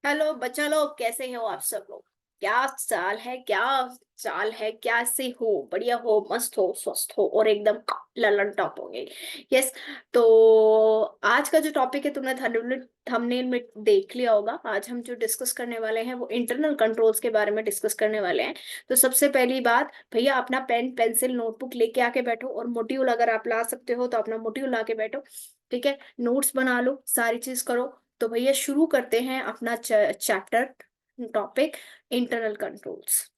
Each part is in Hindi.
हेलो बच्चा लोग, कैसे हो आप सब लोग? क्या चाल है? क्या चाल है? कैसे हो? बढ़िया हो? मस्त हो? स्वस्थ हो? और एकदम ललन टॉप हो गई? यस। तो आज का जो टॉपिक है, तुमने थंबनेल में देख लिया होगा। आज हम जो डिस्कस करने वाले हैं वो इंटरनल कंट्रोल्स के बारे में डिस्कस करने वाले हैं। तो सबसे पहली बात, भैया अपना पेन पेंसिल नोटबुक लेके आके बैठो, और मॉड्यूल अगर आप ला सकते हो तो अपना मॉड्यूल ला के बैठो। ठीक है, नोट्स बना लो, सारी चीज करो। तो भैया शुरू करते हैं अपना चैप्टर, टॉपिक, इंटरनल कंट्रोल्स।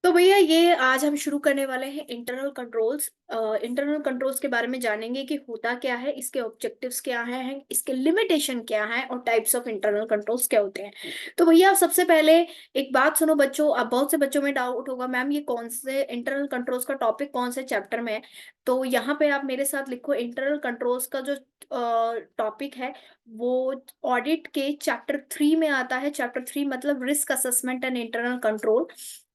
तो भैया ये आज हम शुरू करने वाले हैं इंटरनल कंट्रोल्स। इंटरनल कंट्रोल्स के बारे में जानेंगे कि होता क्या है, इसके ऑब्जेक्टिव्स क्या हैं, इसके लिमिटेशन क्या है, और टाइप्स ऑफ इंटरनल कंट्रोल्स क्या होते हैं। तो भैया सबसे पहले एक बात सुनो बच्चों, अब बहुत से बच्चों में डाउट होगा, मैम ये कौन से इंटरनल कंट्रोल्स का टॉपिक कौन से चैप्टर में है। तो यहाँ पे आप मेरे साथ लिखो, इंटरनल कंट्रोल्स का जो टॉपिक है वो ऑडिट के चैप्टर 3 में आता है। चैप्टर 3 मतलब risk assessment and internal control.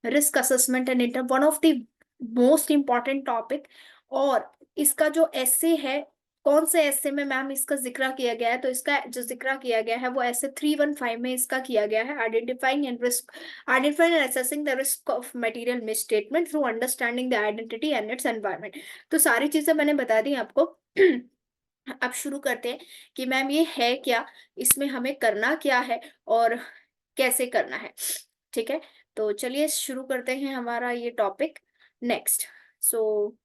Risk assessment and inter one of the most important topic. और इसका जो एसे है, कौन से एसे में मैम इसका जिक्र किया गया है, तो इसका जो जिक्र किया गया है वो एसे 315 में इसका किया गया है। Identifying and assessing the risk of material misstatement through understanding the identity and it's environment. तो सारी चीजें मैंने बता दी आपको। अब शुरू करते हैं कि मैम ये है क्या, इसमें हमें करना क्या है, और कैसे करना है। ठीक है, तो चलिए शुरू करते हैं हमारा ये टॉपिक। नेक्स्ट। सो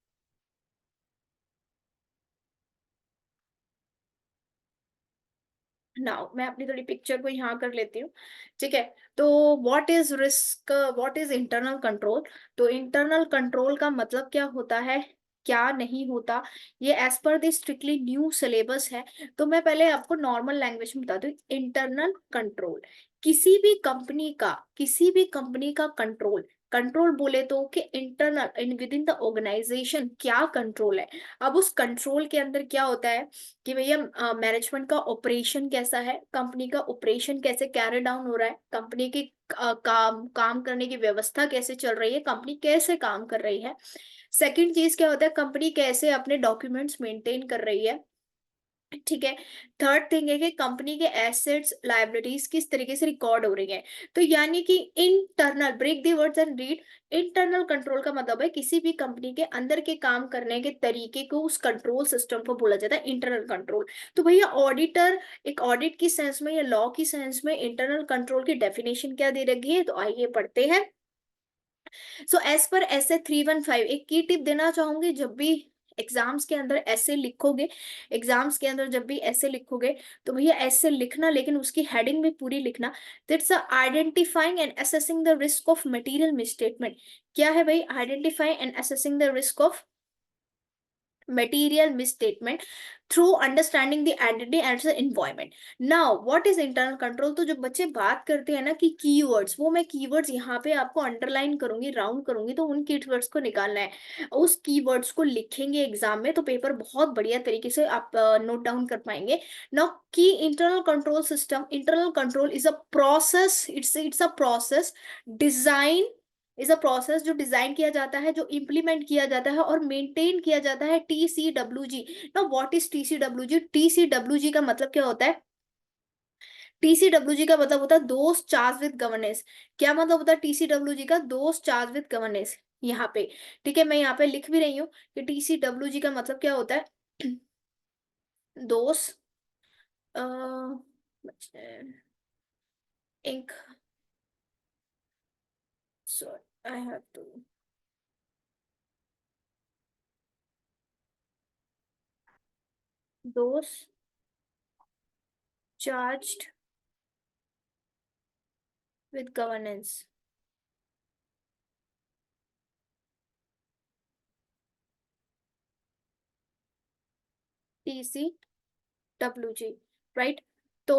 नाउ मैं अपनी थोड़ी पिक्चर को यहाँ कर लेती हूँ। ठीक है, तो what is risk, what is internal control. तो इंटरनल कंट्रोल का मतलब क्या होता है, क्या नहीं होता, ये as per the strictly new syllabus है। तो मैं पहले आपको नॉर्मल लैंग्वेज में बता दूं। इंटरनल कंट्रोल किसी भी कंपनी का कंट्रोल। कंट्रोल बोले तो कि internal in within the organisation क्या कंट्रोल है। अब उस कंट्रोल के अंदर क्या होता है कि भैया मैनेजमेंट का ऑपरेशन कैसा है, कंपनी का ऑपरेशन कैसे कैरी डाउन हो रहा है, कंपनी की काम काम करने की व्यवस्था कैसे चल रही है, कंपनी कैसे काम कर रही है। सेकंड चीज क्या होता है, कंपनी कैसे अपने डॉक्यूमेंट्स मेंटेन कर रही है। ठीक है। थर्ड थिंग है कि कंपनी के एसेट्स लायबिलिटीज किस तरीके से रिकॉर्ड हो रही है। तो यानी कि internal, break the words and read. Internal control का मतलब है किसी भी कंपनी के अंदर के काम करने के तरीके को, उस कंट्रोल सिस्टम को बोला जाता है इंटरनल कंट्रोल। तो भैया ऑडिटर, एक ऑडिट की सेंस में या लॉ की सेंस में इंटरनल कंट्रोल की डेफिनेशन क्या दे रखी है, तो आइए पढ़ते हैं। सो एज पर ऐसे 315 एक की टिप देना चाहूंगी, जब भी एग्जाम्स के अंदर ऐसे लिखोगे, एग्जाम्स के अंदर जब भी ऐसे लिखोगे, तो भैया ऐसे लिखना, लेकिन उसकी हेडिंग भी पूरी लिखना। That's identifying and assessing the risk of material misstatement. क्या है भाई? Identifying and assessing the risk of material misstatement through understanding the entity and the environment. Now what is internal control? तो जो बच्चे बात करते हैं ना कि कीवर्ड्स, वो मैं कीवर्ड्स यहाँ पे आपको अंडरलाइन करूंगी, राउंड करूंगी, तो उन कीवर्ड्स को निकालना है। उस कीवर्ड्स को लिखेंगे एग्जाम में तो पेपर बहुत बढ़िया तरीके से आप नोट डाउन कर पाएंगे। नाउ की internal control system, internal control is a process, it's a process design, is a process जो डिजाइन किया जाता है, जो इम्प्लीमेंट किया जाता है और मेंटेन किया जाता है। TCWG। ना व्हाट इज TCWG? TCWG का मतलब क्या होता है? TCWG का मतलब होता है दोस्त चार्ज विद गवर्नेंस। क्या मतलब होता है TCWG का? दोस्त चार्ज विद गवर्नेंस। यहाँ पे ठीक है, मैं यहाँ पे लिख भी रही हूँ कि TCWG का मतलब क्या होता है। दोस्त इंक, sorry I have to, those charged with governance. TCWG, right. तो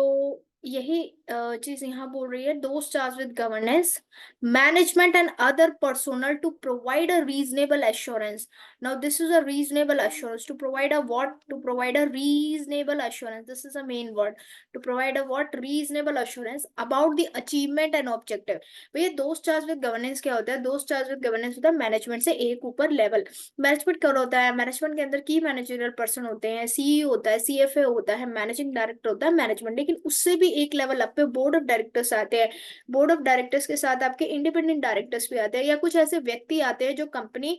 यही चीज यहाँ बोल रही है, those charge with governance management and other personnel to provide a reasonable assurance. Now this is a reasonable assurance, to provide a what, to provide a reasonable assurance, this is a main word, to provide a what, reasonable assurance about the achievement and objective. भैया दोज चार्ज विद गवर्नेंस क्या होता है? दोज चार्ज विद गवर्नेंस होता है मैनेजमेंट से एक ऊपर लेवल. मैनेजमेंट क्या होता है? मैनेजमेंट के अंदर की मैनेजरियल पर्सन होते हैं, सीईओ होता है, सीएफए होता है, मैनेजिंग डायरेक्टर होता है मैनेजमेंट. लेकिन उससे भी एक लेवल अप पे बोर्ड ऑफ डायरेक्टर्स आते हैं. बोर्ड ऑफ डायरेक्टर्स के साथ आपके इंडिपेंडेंट डायरेक्टर्स भी आते हैं, या कुछ ऐसे व्यक्ति आते हैं जो कंपनी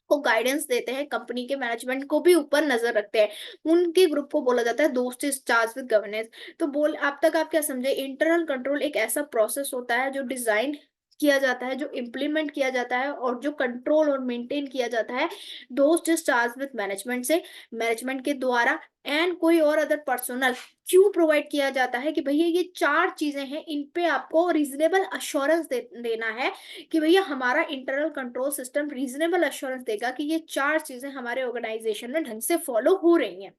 को गाइडेंस देते हैं, कंपनी के मैनेजमेंट को भी ऊपर नजर रखते हैं. उनके ग्रुप को बोला जाता है दोस्त चार्ज विद गवर्नेंस. तो बोल आप तक आप क्या समझे? इंटरनल कंट्रोल एक ऐसा प्रोसेस होता है जो डिजाइन किया जाता है, जो इम्प्लीमेंट किया जाता है और जो कंट्रोल और मेंटेन किया जाता है दोस्त चार्ज विद मैनेजमेंट से, मैनेजमेंट के द्वारा, एंड कोई और अदर पर्सनल. क्यों प्रोवाइड किया जाता है? कि भैया ये चार चीजें हैं, इन पे आपको रीजनेबल अश्योरेंस देना है कि भैया हमारा internal control system reasonable assurance देगा कि ये चार चीजें हमारे ऑर्गेनाइजेशन में ढंग से फॉलो हो रही हैं.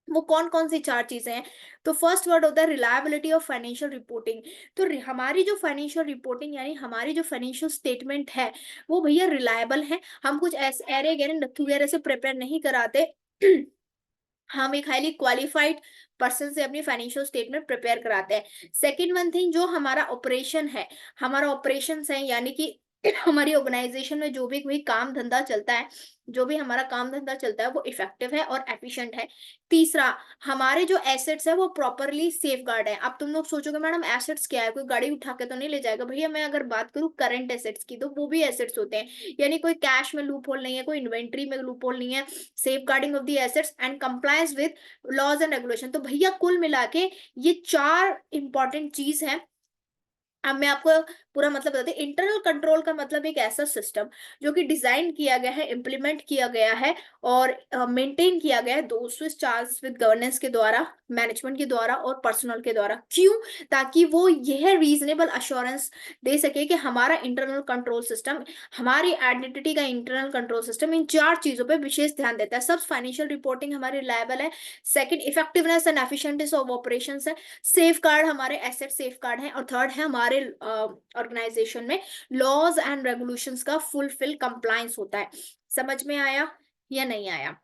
वो कौन कौन सी चार चीजें हैं? तो फर्स्ट वर्ड होता है रिलायबिलिटी ऑफ फाइनेंशियल रिपोर्टिंग. तो हमारी जो फाइनेंशियल रिपोर्टिंग यानी हमारी जो फाइनेंशियल स्टेटमेंट है वो भैया रिलायबल है. हम कुछ ऐसे अरे गहरे नत्थु वगैरह से प्रिपेयर नहीं कराते. हम एक हाईली क्वालिफाइड पर्सन से अपनी फाइनेंशियल स्टेटमेंट प्रिपेयर कराते हैं. सेकंड वन थिंग, जो हमारा ऑपरेशन है, हमारा ऑपरेशन है यानी कि हमारी ऑर्गेनाइजेशन में जो भी कोई काम धंधा चलता है, जो भी हमारा काम धंधा चलता है वो इफेक्टिव है और एफिशिएंट है. तीसरा, हमारे जो एसेट्स है वो प्रॉपरली सेफ गार्ड है. अब तुम लोग सोचोगे मैडम एसेट्स क्या है, कोई गाड़ी उठा के तो नहीं ले जाएगा? भैया मैं अगर बात करूँ करंट एसेट्स की तो वो भी एसेट्स होते हैं, यानी कोई कैश में लूप होल नहीं है, कोई इन्वेंट्री में लूप होल नहीं है. Safeguarding of the assets and compliance with laws and regulation. तो भैया कुल मिला के ये चार इंपॉर्टेंट चीज है. अब मैं आपको पूरा मतलब बताती हूँ. इंटरनल कंट्रोल का मतलब एक ऐसा सिस्टम जो कि डिजाइन किया गया है, इम्प्लीमेंट किया गया है और मेंटेन किया गया है दो स्विस चार्ज विद गवर्नेंस के द्वारा, मैनेजमेंट के द्वारा और पर्सनल के द्वारा. क्यों? ताकि वो यह रीजनेबल अश्योरेंस दे सके कि हमारा इंटरनल कंट्रोल सिस्टम, हमारी आइडेंटिटी का इंटरनल कंट्रोल सिस्टम इन चार चीजों पर विशेष ध्यान देता है. सब फाइनेंशियल रिपोर्टिंग हमारी रिलायबल है. Second, effectiveness and efficientness of operation है. सेफ गार्ड, हमारे एसेट सेफ गार्ड है. और थर्ड है हमारे ऑर्गेनाइजेशन में लॉज एंड रेगुलेशंस का फुलफिल कंप्लायंस होता है. समझ में आया या नहीं आया?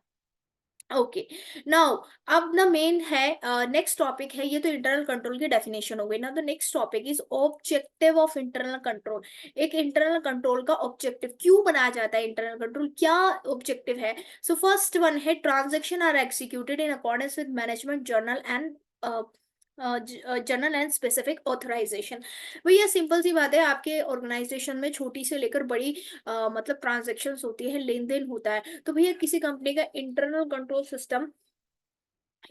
ओके. नाउ अब ना मेन है, नेक्स्ट टॉपिक है, ये तो इंटरनल कंट्रोल की डेफिनेशन हो गई ना. The next topic is objective of internal control. एक इंटरनल कंट्रोल का ऑब्जेक्टिव क्यों बनाया जाता है? इंटरनल कंट्रोल क्या ऑब्जेक्टिव है? सो फर्स्ट वन है transaction are executed in accordance with management journal and general and specific authorisation. भैया सिंपल सी बात है, आपके ऑर्गेनाइजेशन में छोटी से लेकर बड़ी मतलब ट्रांजेक्शन्स होती है, लेन देन होता है. तो भैया किसी कंपनी का इंटरनल कंट्रोल सिस्टम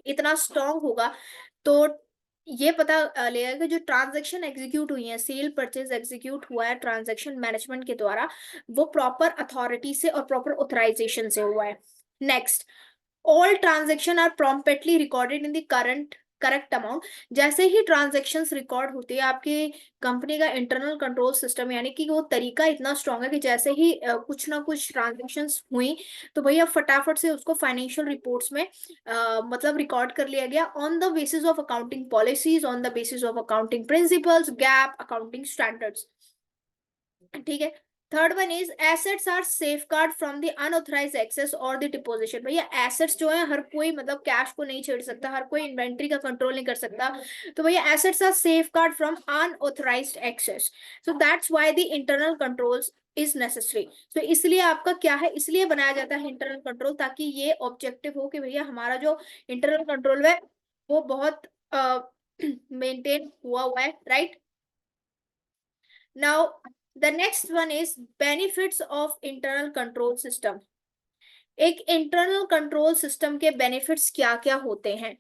इतना स्ट्रांग होगा तो ये पता लगेगा कि जो ट्रांजैक्शन एग्जीक्यूट हुई है, सेल परचेज एग्जीक्यूट हुआ है ट्रांजैक्शन मैनेजमेंट के द्वारा, वो प्रॉपर अथॉरिटी से और प्रॉपर ऑथराइजेशन से हुआ है. Next, all transaction are promptly recorded in the current correct amount. जैसे ही ट्रांजेक्शन्स रिकॉर्ड होती है, आपकी कंपनी का इंटरनल कंट्रोल सिस्टम यानी कि वो तरीका इतना स्ट्रांग है कि जैसे ही कुछ ना कुछ ट्रांजेक्शन्स हुई तो भैया फटाफट से उसको फाइनेंशियल रिपोर्ट्स में मतलब रिकॉर्ड कर लिया गया on the basis of accounting policies, on the basis of accounting principles, GAAP accounting standards. ठीक है. Third one is assets are safe guard from the unauthorise access और द डिपोजिशन. भैया एसेट्स जो है हर कोई मतलब कैश को नहीं छेड़ सकता, हर कोई इन्वेंट्री का कंट्रोल नहीं कर सकता. तो भैया assets are safe guard from unauthorise access. So that's why the internal controls is necessary. तो इसलिए आपका क्या है, इसलिए बनाया जाता है इंटरनल कंट्रोल, ताकि ये ऑब्जेक्टिव हो कि भैया हमारा जो इंटरनल कंट्रोल है वो बहुत मेंटेन हुआ है. Right. Now, the next one is benefits of internal control system. एक इंटरनल कंट्रोल सिस्टम के बेनिफिट्स क्या क्या होते हैं?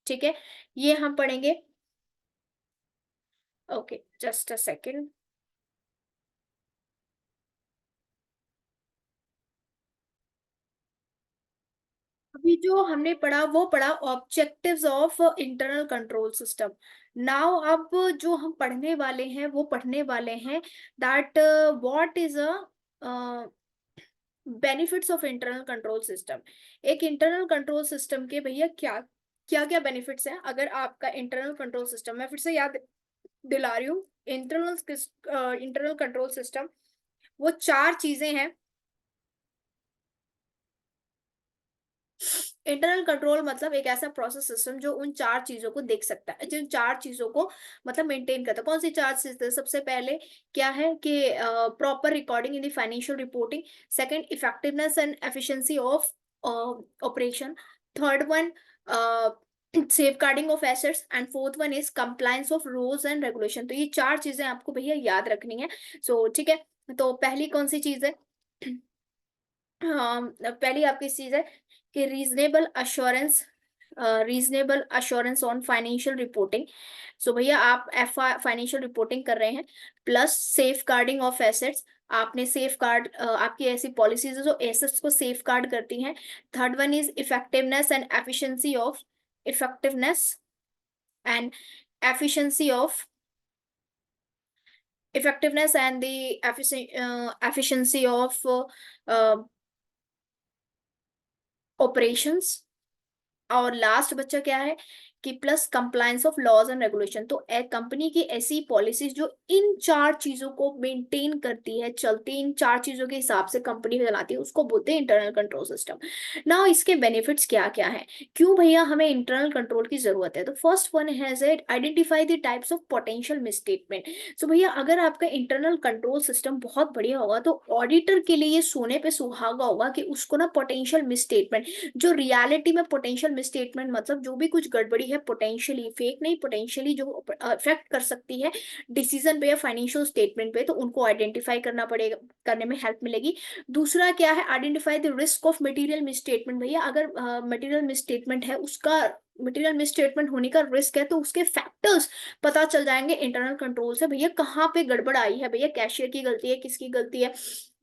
ठीक है, ये हम पढ़ेंगे. Okay, just a second. अभी जो हमने पढ़ा वो पढ़ा objectives of internal control system. Now अब जो हम पढ़ने वाले हैं वो पढ़ने वाले हैं that what is a benefits of internal control system. एक इंटरनल कंट्रोल सिस्टम के भैया क्या क्या क्या बेनिफिट्स हैं अगर आपका इंटरनल कंट्रोल सिस्टम, मैं फिर से याद दिला रही हूँ, इंटरनल कंट्रोल सिस्टम वो चार चीजें हैं। इंटरनल कंट्रोल मतलब एक ऐसा प्रोसेस सिस्टम जो उन चार चीजों को देख सकता है, जिन चार चीजों को मतलब मेंटेन करता है। कौन सी चार चीजें? सबसे पहले क्या है कि proper recording in the financial reporting, second effectiveness and efficiency of operation, third one safeguarding of assets, and fourth one is compliance of rules and regulation। तो ये चार चीजें आपको भैया याद रखनी है। सो ठीक है, तो पहली कौन सी चीज है? पहली आपकी चीज है कि reasonable assurance on financial reporting. So भैया आप फाइनेंशियल रिपोर्टिंग कर रहे हैं, plus safeguarding of assets, आपने सेफ गार्ड, आपकी ऐसी पॉलिसीज है जो एसेट्स को सेफ गार्ड करती हैं। Third one is effectiveness and efficiency of effectiveness and the efficiency of operations। और लास्ट बच्चा क्या है कि plus compliance of laws and regulation. तो एक कंपनी की ऐसी पॉलिसीज जो इन चार चीजों को मेंटेन करती है, चलती इन चार चीजों के हिसाब से कंपनी चलाती है, उसको बोलते हैं इंटरनल कंट्रोल सिस्टम। ना इसके बेनिफिट्स क्या क्या है, क्यों भैया हमें इंटरनल कंट्रोल की जरूरत है? तो first one has it identify the types of potential misstatement. So भैया अगर आपका इंटरनल कंट्रोल सिस्टम बहुत बढ़िया होगा तो ऑडिटर के लिए ये सोने पे सुहागा होगा कि उसको ना पोटेंशियल मिसस्टेटमेंट, जो रियलिटी में पोटेंशियल मिसस्टेटमेंट मतलब जो भी कुछ गड़बड़ी है पोटेंशियली, फेक नहीं, पोटेंशियली जो अफेक्ट कर सकती है डिसीजन पे या फाइनेंशियल स्टेटमेंट पे, तो उनको आइडेंटिफाई करना पड़ेगा, करने में हेल्प मिलेगी। दूसरा क्या है? Identify the risk of material misstatement. भैया अगर मटेरियल मिसस्टेटमेंट है, उसका मटेरियल मिसस्टेटमेंट होने का रिस्क है, तो उसके फैक्टर्स पता चल जाएंगे इंटरनल कंट्रोल से, भैया कहाँ पे गड़बड़ आई है, भैया कैशियर की गलती है, किसकी गलती है,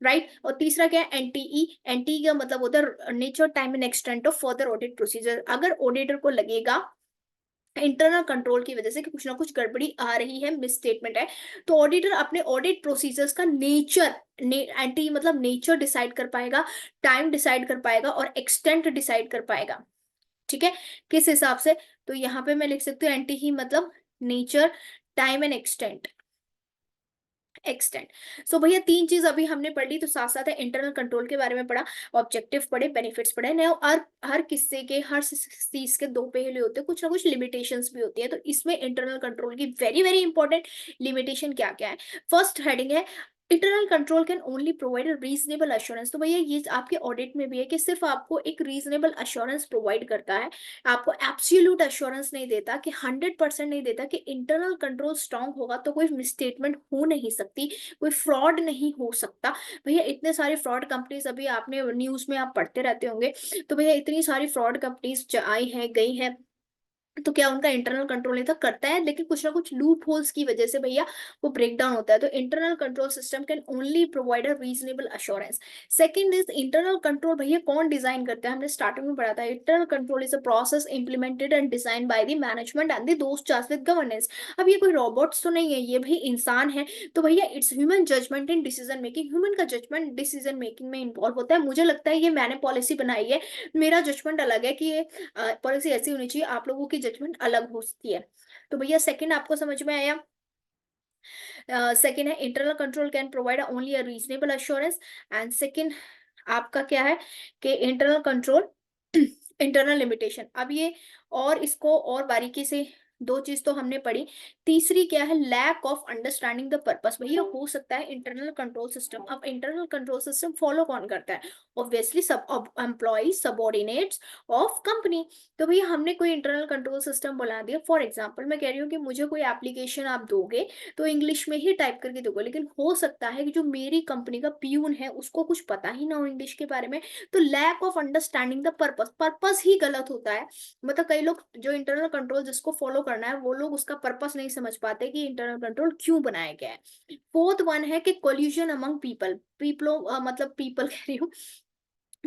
राइट। और तीसरा क्या है? एनटीई। एनटीई का मतलब होता है nature, time and extent of further audit procedure. अगर ऑडिटर को लगेगा इंटरनल कंट्रोल की वजह से कि कुछ ना कुछ गड़बड़ी आ रही है, मिस स्टेटमेंट है, तो ऑडिटर अपने ऑडिट प्रोसीजर्स का नेचर, एंटी मतलब नेचर डिसाइड कर पाएगा, टाइम डिसाइड कर पाएगा और एक्सटेंट डिसाइड कर पाएगा। ठीक है, किस हिसाब से? तो यहाँ पे मैं लिख सकती हूँ एंटी ही मतलब नेचर, टाइम एंड एक्सटेंट। सो भैया तीन चीज अभी हमने पढ़ ली, तो साथ साथ इंटरनल कंट्रोल के बारे में पढ़ा, ऑब्जेक्टिव पढ़े, बेनिफिट्स पढ़े ना। और हर किस्से के, हर चीज के दो पहलू होते हैं, कुछ ना कुछ लिमिटेशंस भी होती है। तो इसमें इंटरनल कंट्रोल की वेरी वेरी इंपॉर्टेंट लिमिटेशन क्या क्या है? फर्स्ट हेडिंग है internal control can only provide reasonable assurance. तो भैया ये आपके ऑडिट में भी है कि सिर्फ आपको एक रीजनेबल अश्योरेंस प्रोवाइड करता है, आपको एब्सोल्यूट अश्योरेंस नहीं देता, कि 100% नहीं देता कि इंटरनल कंट्रोल स्ट्रांग होगा तो कोई मिसस्टेटमेंट हो नहीं सकती, कोई फ्रॉड नहीं हो सकता। भैया इतने सारे फ्रॉड कंपनीज अभी आपने न्यूज में आप पढ़ते रहते होंगे, तो भैया इतनी सारी फ्रॉड कंपनीज आई हैं, गई हैं, तो क्या उनका इंटरनल कंट्रोल नहीं था? करता है, लेकिन कुछ ना कुछ लूप होल्स की वजह से भैया वो ब्रेक डाउन होता है। तो internal control system can only provide a reasonable assurance. Second is internal control, भैया कौन डिजाइन करता है? हमने स्टार्टिंग में पढ़ा था, internal control is a process implemented and design by the management and the दोस्त चार्ज विद गवर्नेंस। अब ये कोई रोबोट्स तो नहीं है, ये भी इंसान है। तो भैया it's human judgement in decision making, human का जजमेंट डिसीजन मेकिंग में इन्वॉल्व होता है। मुझे लगता है ये मैंने पॉलिसी बनाई है, मेरा जजमेंट अलग है कि ये पॉलिसी ऐसी होनी चाहिए, आप लोगों की जजमेंट अलग हो सकती है। तो भैया सेकंड आपको समझ में आया? सेकंड है internal control can provide only a reasonable assurance. And second आपका क्या है कि इंटरनल कंट्रोल इंटरनल लिमिटेशन। अब ये और इसको और बारीकी से, दो चीज तो हमने पढ़ी, तीसरी क्या है? Lack of understanding the purpose. भैया हो सकता है इंटरनल कंट्रोल सिस्टम, अब इंटरनल कंट्रोल सिस्टम फॉलो कौन करता है? ऑब्वियसली सब एम्प्लॉय सबॉर्डिनेट्स ऑफ कंपनी। तो भैया हमने कोई इंटरनल कंट्रोल सिस्टम बना दिया, फॉर एग्जाम्पल मैं कह रही हूँ कि मुझे कोई एप्लीकेशन आप दोगे तो इंग्लिश में ही टाइप करके दोगे, लेकिन हो सकता है कि जो मेरी कंपनी का प्यून है उसको कुछ पता ही ना हो इंग्लिश के बारे में, तो lack of understanding the purpose, purpose ही गलत होता है। मतलब कई लोग जो इंटरनल कंट्रोल जिसको फॉलो करना है वो लोग उसका पर्पस नहीं समझ पाते कि इंटरनल कंट्रोल क्यों बनाया गया है। फोर्थ वन है कि कोल्यूजन अमंग पीपलों, मतलब पीपल कह रही हूँ,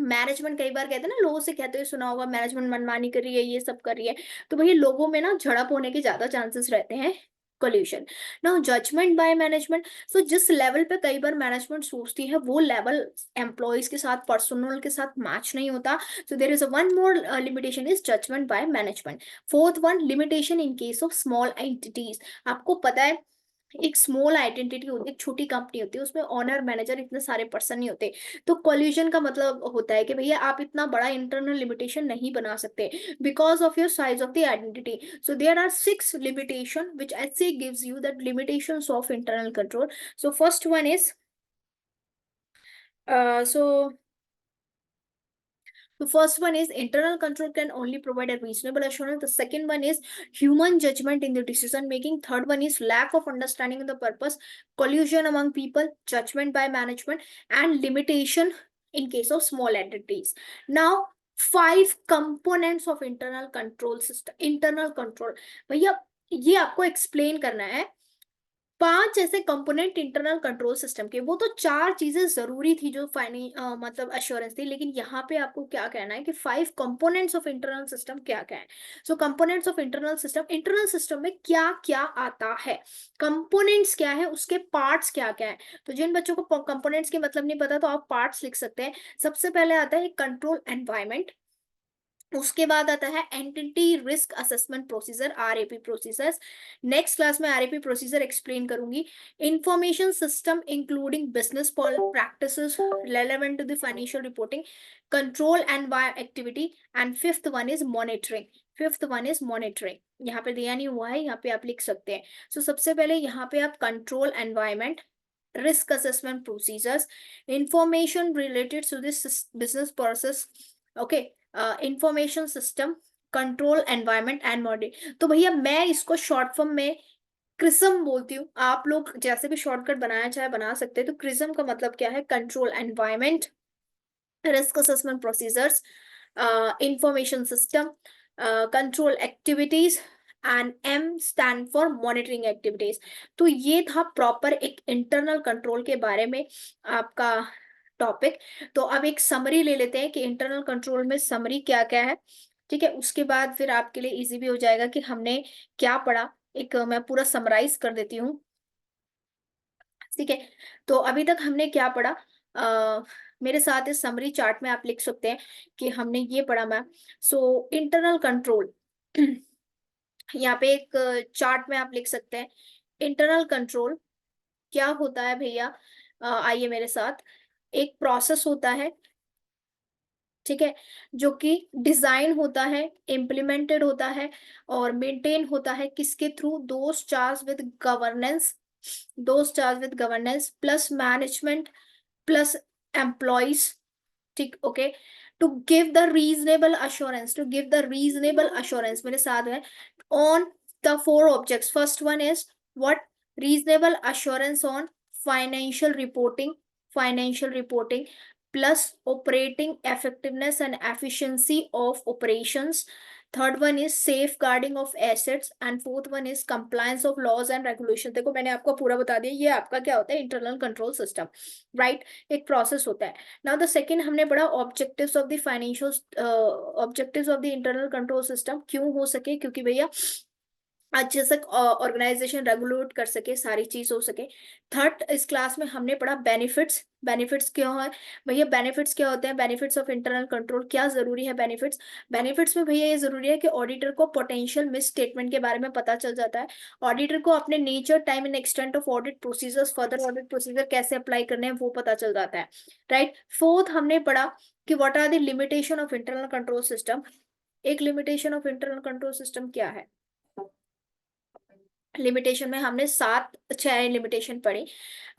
मैनेजमेंट कई बार कहते हैं ना, लोगों से कहते हुए सुना होगा मैनेजमेंट मनमानी कर रही है, ये सब कर रही है। तो भैया लोगों में ना झड़प होने के ज्यादा चांसेस रहते हैं, collusion. Now judgement by management, so जिस लेवल पे कई बार मैनेजमेंट सोचती है वो लेवल एम्प्लॉयज के साथ, पर्सनल के साथ मैच नहीं होता, so there is a one more limitation is judgement by management. Fourth one, limitation in case of small entities. आपको पता है एक स्मॉल आइडेंटिटी होती है, एक छोटी कंपनी होती है, उसमें ऑनर मैनेजर इतने सारे पर्सन नहीं होते, तो कॉल्यूजन का मतलब होता है कि भैया आप इतना बड़ा इंटरनल लिमिटेशन नहीं बना सकते because of your size of the identity. So there are 6 limitation which HCA gives you that limitations of internal control. So first one is so the first one is internal control can only provide a reasonable assurance. The second one is human judgment in the decision making. Third one is lack of understanding of the purpose, collusion among people, judgment by management, and limitation in case of small entities. Now, 5 components of internal control system. Internal control. भैया ये आपको एक्सप्लेन करना है 5 ऐसे कंपोनेंट इंटरनल कंट्रोल सिस्टम के। वो तो 4 चीजें जरूरी थी जो मतलब अश्योरेंस थी, लेकिन यहाँ पे आपको क्या कहना है कि 5 कंपोनेंट्स ऑफ इंटरनल सिस्टम क्या क्या है। सो कंपोनेंट्स ऑफ इंटरनल सिस्टम में क्या क्या आता है, कंपोनेंट्स क्या है, उसके पार्ट्स क्या क्या है। तो जिन बच्चों को कंपोनेंट्स के मतलब नहीं पता तो आप पार्ट्स लिख सकते हैं। सबसे पहले आता है कंट्रोल एनवायरमेंट, उसके बाद आता है entity risk assessment procedure, RAP procedures. Next class में आरएपी प्रोसीजर एक्सप्लेन करूंगी। Information system including business practices relevant to the financial reporting, control and wire activity, and fifth one is monitoring. यहाँ पे दिया नहीं हुआ है, यहाँ पे आप लिख सकते हैं। सो सबसे पहले यहाँ पे आप control environment, risk assessment procedures, information related to this business process, okay, information system, control environment and model. तो भैया मैं इसको शॉर्ट फॉर्म में क्रिज्म बोलती हूँ, आप लोग जैसे भी शॉर्टकट बनाया चाहे बना सकते हैं। तो क्रिज्म का मतलब क्या है, control environment, risk assessment procedures, information system, control activities, and M stand for monitoring activities. तो ये था प्रॉपर एक इंटरनल कंट्रोल के बारे में आपका टॉपिक। तो अब एक समरी ले लेते हैं कि इंटरनल कंट्रोल में समरी क्या क्या है, ठीक है। उसके बाद फिर आपके लिए इजी भी हो जाएगा कि हमने क्या पढ़ा। एक मैं पूरा समराइज कर देती हूँ, ठीक है। तो अभी तक हमने क्या पढ़ा, मेरे साथ इस समरी चार्ट में आप लिख सकते हैं कि हमने ये पढ़ा मैम। सो इंटरनल कंट्रोल यहाँ पे एक चार्ट में आप लिख सकते हैं। इंटरनल कंट्रोल क्या होता है भैया, आइए मेरे साथ। एक प्रोसेस होता है, ठीक है, जो कि डिजाइन होता है, इम्प्लीमेंटेड होता है और मेंटेन होता है किसके थ्रू, those charge with governance, plus management plus employees, ठीक, okay, to give the reasonable assurance मेरे साथ है on the 4 objects. First one is what, reasonable assurance on financial reporting plus operating effectiveness and efficiency of operations. Third one is safeguarding of assets and fourth one is compliance of laws and regulations। देखो मैंने आपको पूरा बता दिया, ये आपका क्या होता है, इंटरनल कंट्रोल सिस्टम, राइट, एक प्रोसेस होता है। नाउ द सेकंड हमने पढ़ा objectives of the financial, objectives of the internal control system, क्यों हो सके, क्योंकि भैया अच्छे से ऑर्गेनाइजेशन रेगुलेट कर सके, सारी चीज हो सके। थर्ड इस क्लास में हमने पढ़ा बेनिफिट्स क्यों है भैया, बेनिफिट्स क्या होते हैं, बेनिफिट्स ऑफ इंटरनल कंट्रोल, क्या जरूरी है बेनिफिट्स में भैया ये जरूरी है कि ऑडिटर को पोटेंशियल मिस स्टेटमेंट के बारे में पता चल जाता है, ऑडिटर को अपने nature, time and extent of audit procedures, further audit procedure कैसे अप्लाई करने हैं वो पता चल जाता है, राइट। फोर्थ हमने पढ़ा कि what are the limitation of internal control system. एक limitation of internal control system क्या है, लिमिटेशन में हमने 6 लिमिटेशन पढ़ी,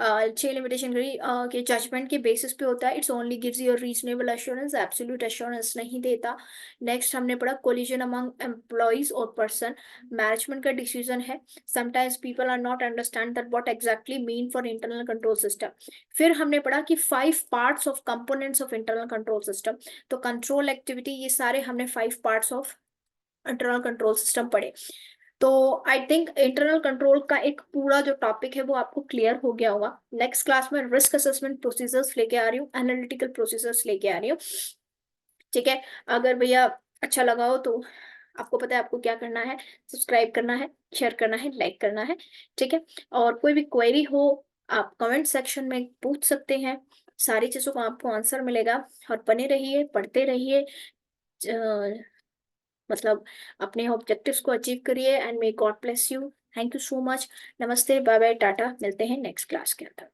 6 लिमिटेशन करी कि जजमेंट के बेसिस पे होता है, it's only gives you reasonable assurance, absolute assurance नहीं देता। नेक्स्ट हमने पढ़ा कोलिजन अमंग एम्प्लॉइज और पर्सन, मैनेजमेंट का डिसीजन है, sometimes people are not understand that what exactly mean for internal control system. फिर हमने पढ़ा कि 5 parts of components of internal control system, तो कंट्रोल एक्टिविटी, ये सारे हमने 5 parts of internal control system पढ़े। तो आई थिंक इंटरनल कंट्रोल का एक पूरा जो टॉपिक है वो आपको क्लियर हो गया होगा। नेक्स्ट क्लास में रिस्क असेसमेंट प्रोसीजर्स लेके आ रही हूँ, एनालिटिकल प्रोसीजर्स लेके आ रही हूँ, ठीक है। अगर भैया अच्छा लगा हो तो आपको पता है आपको क्या करना है, सब्सक्राइब करना है, शेयर करना है, लाइक करना है, ठीक है। और कोई भी क्वेरी हो आप कमेंट सेक्शन में पूछ सकते हैं, सारी चीज़ों का आपको आंसर मिलेगा। और बने रहिए, पढ़ते रहिए, मतलब अपने ऑब्जेक्टिव्स को अचीव करिए, and may God bless you. Thank you so much. नमस्ते, बाय बाय, टाटा, मिलते हैं नेक्स्ट क्लास के अंदर।